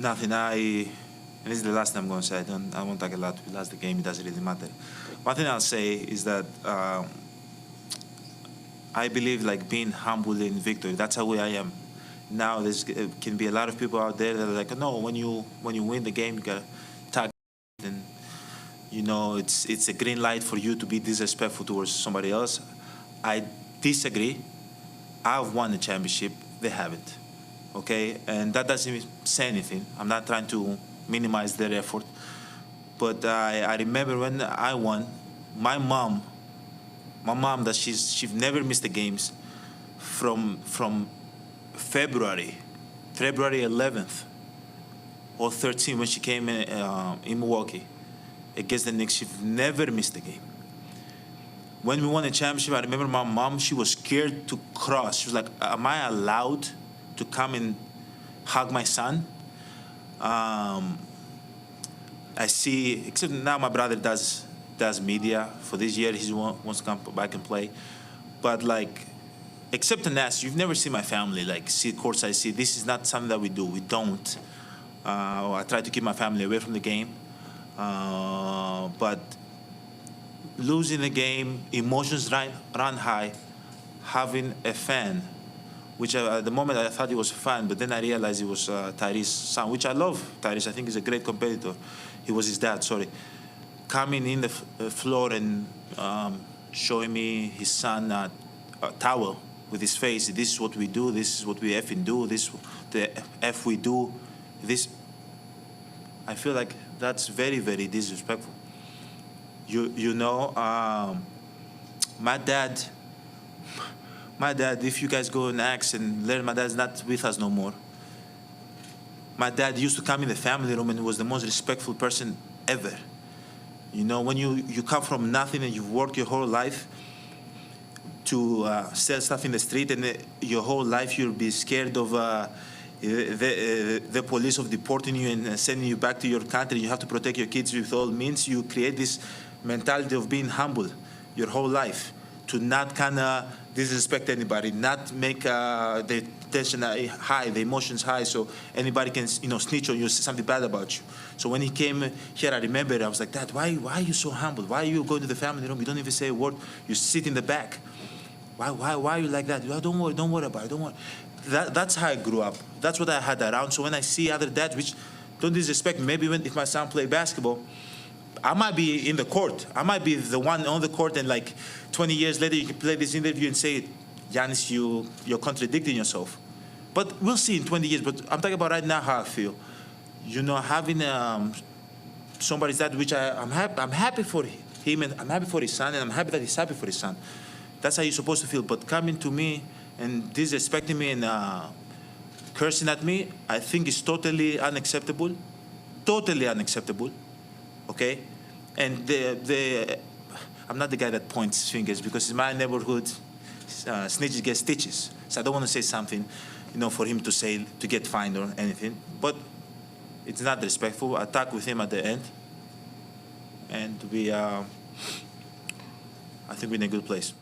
Nothing. And this is the last time I'm going to say. I won't talk a lot. We lost the game. It doesn't really matter. One thing I'll say is that I believe like being humble in victory. That's how I am. Now there's can be a lot of people out there that are like, no, when you win the game, you gotta tag, and it's a green light for you to be disrespectful towards somebody else. I disagree. I've won the championship. They haven't. Okay, and that doesn't say anything. I'm not trying to minimize their effort, but I remember when I won, my mom that she's never missed the games from February 11th or 13th when she came in Milwaukee against the Knicks. She never missed a game. When we won the championship, I remember my mom, she was scared to cross. She was like, am I allowed to come and hug my son? I see, except now my brother does media. For this year, he wants to come back and play. But like, except in that, you've never seen my family like see courtside. See, this is not something that we do. We don't. I try to keep my family away from the game. But losing the game, emotions run high. Having a fan, which at the moment I thought he was a fan, but then I realized he was Tyrese's son, which I love. Tyrese, I think he's a great competitor. He was his dad, sorry. Coming in the floor and showing me his son a towel with his face. This is what we do. This is what we effing do. This the F we do. This. I feel like that's very, very disrespectful. My dad, if you guys go and ask and learn, my dad's not with us no more. My dad used to come in the family room and was the most respectful person ever. When you come from nothing and you've worked your whole life to sell stuff in the street, and your whole life you'll be scared of the police of deporting you and sending you back to your country. You have to protect your kids with all means. You create this mentality of being humble your whole life, to not kind of disrespect anybody, not make the tension high, the emotions high, so anybody can snitch on you, say something bad about you. So when he came here, I remember I was like, Dad, why are you so humble? Why are you going to the family room? You don't even say a word. You sit in the back. Why are you like that? Don't worry about it. Don't worry. That's how I grew up. That's what I had around. So when I see other dads, which don't disrespect me, maybe if my son play basketball, I might be in the court. I might be the one on the court, and like 20 years later, you can play this interview and say, Giannis, you're contradicting yourself. But we'll see in 20 years. But I'm talking about right now how I feel. Having somebody's dad, which I'm happy for him, and I'm happy for his son, and I'm happy that he's happy for his son. That's how you're supposed to feel. But coming to me and disrespecting me and cursing at me, I think is totally unacceptable. Totally unacceptable. Okay? And I'm not the guy that points fingers, because in my neighborhood, snitches get stitches. So I don't want to say something, for him to say, to get fined or anything. But it's not respectful. I talked with him at the end. And I think we're in a good place.